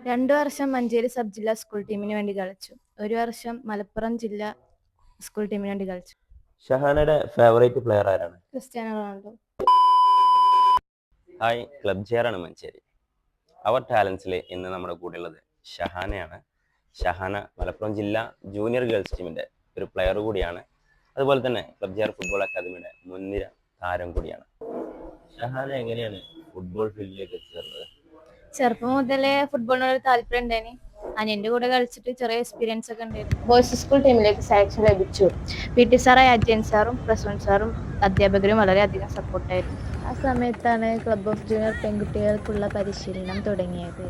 2 വർഷം മഞ്ചേരി സബ് ജില്ലാ സ്കൂൾ ടീമിന് വേണ്ടി കളിച്ചു. 1 വർഷം മലപ്പുറം ജില്ലാ സ്കൂൾ ടീമിന് വേണ്ടി കളിച്ചു. ഷഹാനയുടെ ഫേവറേറ്റ് പ്ലെയർ ആരാണ്? Cristiano Ronaldo. ഹായ്, ക്ലബ് ചെയറാണ് മഞ്ചേരി. അവർ ടാലൻസിൽ ഇന്ന് നമ്മുടെ കൂടെ ഉള്ളത് ഷഹാനയാണ്. ഷഹാന മലപ്പുറം ജില്ലാ ജൂനിയർ ഗേൾസ് ടീമിന്റെ ഒരു പ്ലെയർ കൂടിയാണ്. അതുപോലെ തന്നെ ക്ലബ് ചെയർ ഫുട്ബോൾ അക്കാദമിയുടെ മുൻനിര താരം കൂടിയാണ്. ഷഹാന എങ്ങനെയാണ് ഫുട്ബോൾ ഫീൽഡിലേക്ക് എത്തിച്ചേർന്നത്? ചെറുപ്പം മുതലേ ഫുട്ബോളിനോട് താല്പര്യം ഉണ്ടായിന്. അനിയന്റെ കൂടെ കളിച്ചിട്ട് ചെറിയ എക്സ്പീരിയൻസ് ഒക്കെ ഉണ്ടായിരുന്നു. ബോയ്സ് സ്കൂൾ ടീമിലേക്ക് സെലക്ഷൻ ലഭിച്ചു. PT സാറായ അജയൻ സാറും പ്രസൂൺ സാറും അധ്യാപകരും വളരെയധികം സപ്പോർട്ടായിരുന്നു. ആ സമയത്താണ് ക്ലബ് ഓഫ് ജൂനിയർ പെൺകുട്ടികൾക്കുള്ള പരിശീലനം തുടങ്ങിയത്.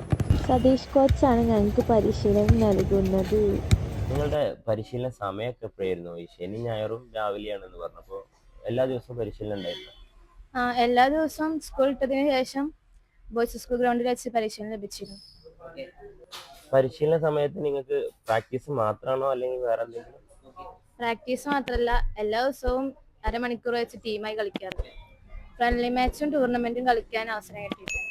സതീഷ് കോച്ചാണ് ഞങ്ങൾക്ക് പരിശീലനം നൽകുന്നത്. നിങ്ങളുടെ പരിശീലന സമയമൊക്കെ എപ്പോഴായിരുന്നു? ഈ ശനി ഞായറും രാവിലെയാണെന്ന് പറഞ്ഞപ്പോൾ എല്ലാ ദിവസവും പരിശീലനം ഉണ്ടായിരുന്നു? എല്ലാ ദിവസവും സ്കൂൾ ഇട്ടതിന് ശേഷം ബോയ്സ് സ്കൂൾ ഗ്രൗണ്ടിൽ വെച്ച് പരിശീലനം ലഭിച്ചിരുന്നു. പരിശീലന സമയത്ത് നിങ്ങൾക്ക് പ്രാക്ടീസ് മാത്രമാണോ അല്ലെങ്കിൽ വേറെ എന്തെങ്കിലും? പ്രാക്ടീസ് മാത്രമല്ല, എല്ലാ ദിവസവും അരമണിക്കൂർ വെച്ച് ടീമായി കളിക്കാറുണ്ട്. ഫ്രണ്ട്ലി മാച്ചും ടൂർണമെന്റും കളിക്കാൻ അവസരം കിട്ടിയിട്ടുണ്ട്.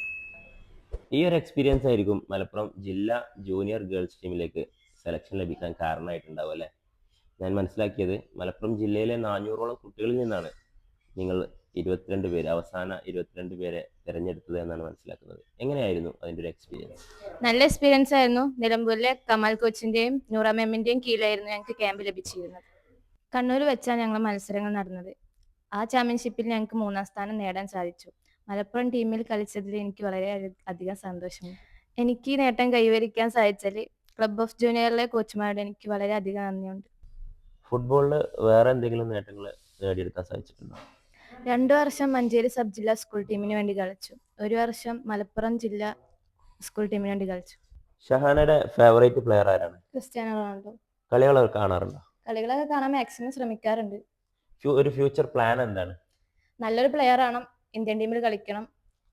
ഈ ഒരു എക്സ്പീരിയൻസ് ആയിരിക്കും മലപ്പുറം ജില്ലാ ജൂനിയർ ഗേൾസ് ടീമിലേക്ക് സെലക്ഷൻ ലഭിക്കാൻ കാരണമായിട്ടുണ്ടാവും അല്ലേ? ഞാൻ മനസ്സിലാക്കിയത് മലപ്പുറം ജില്ലയിലെ 400ഓളം കുട്ടികളിൽ നിന്നാണ് നിങ്ങൾ 22 പേര്, അവസാന 22 പേരെ തിരഞ്ഞെടുത്തത് എന്നാണ് മനസ്സിലാക്കുന്നത്. എങ്ങനെയായിരുന്നു അതിൻ്റെ ഒരു എക്സ്പീരിയൻസ്? നല്ല എക്സ്പീരിയൻസ് ആയിരുന്നു. നിലമ്പൂരിലെ കമാൽ കോച്ചിന്റെയും നൂറ മെമ്മിന്റെയും കീഴിലായിരുന്നു ഞങ്ങൾക്ക് ക്യാമ്പ് ലഭിച്ചിരുന്നത്. കണ്ണൂർ വെച്ചാണ് ഞങ്ങൾ മത്സരങ്ങൾ നടന്നത്. ആ ചാമ്പ്യൻഷിപ്പിൽ ഞങ്ങൾക്ക് 3ാം സ്ഥാനം നേടാൻ സാധിച്ചു. മലപ്പുറം ടീമിൽ കളിച്ചതിൽ എനിക്ക് വളരെ അധികം സന്തോഷമുണ്ട്. എനിക്ക് ഈ നേട്ടം കൈവരിക്കാൻ സാധിച്ചാൽ ക്ലബ് ഓഫ് ജൂനിയറിലെ കോച്ചുമാരോട് എനിക്ക് വളരെയധികം നന്ദിയുണ്ട്. ഫുട്ബോളിൽ വേറെ എന്തെങ്കിലും നേട്ടങ്ങൾ നേടിയെടുക്കാൻ സാധിച്ചിട്ടുണ്ടോ? 2 വർഷം മഞ്ചേരി സബ് ജില്ലാ സ്കൂൾ ടീമിന് വേണ്ടി കളിച്ചു. 1 വർഷം മലപ്പുറം ജില്ലാ സ്കൂൾ ടീമിന് വേണ്ടി കളിച്ചു. ഷഹാനയുടെ ഫേവറേറ്റ് പ്ലെയർ ആരാണ്? Cristiano Ronaldo. കളികളൊക്കെ കാണാറുണ്ടോ? കളികളൊക്കെ കാണാൻ മാക്സിമം ശ്രമിക്കാറുണ്ട്. ഒരു ഫ്യൂച്ചർ പ്ലാൻ എന്താണ്? നല്ലൊരു പ്ലെയർ ആണ്, ഇന്ത്യൻ ടീമിൽ കളിക്കണം.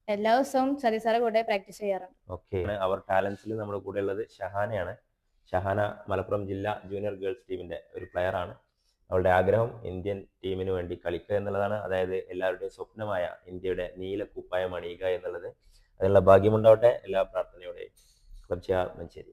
എല്ലാ ദിവസവും സതീഷ് സാറെ കൂടെ പ്രാക്ടീസ് ചെയ്യാറുണ്ട്. ഓക്കെ, അവർ ടാലൻസിൽ നമ്മുടെ കൂടെ ഉള്ളത് ഷഹാനയാണ്. ഷഹാന മലപ്പുറം ജില്ലാ ജൂനിയർ ഗേൾസ് ടീമിന്റെ ഒരു പ്ലെയർ ആണ്. അവളുടെ ആഗ്രഹം ഇന്ത്യൻ ടീമിന് വേണ്ടി കളിക്കുക എന്നുള്ളതാണ്. അതായത് എല്ലാവരുടെയും സ്വപ്നമായ ഇന്ത്യയുടെ നീല കുപ്പായം അണിയുക എന്നുള്ളത്. അതിനുള്ള ഭാഗ്യമുണ്ടാവട്ടെ. എല്ലാ പ്രാർത്ഥനയോടെയും ക്ലബ് ചെയർ മഞ്ചേരി.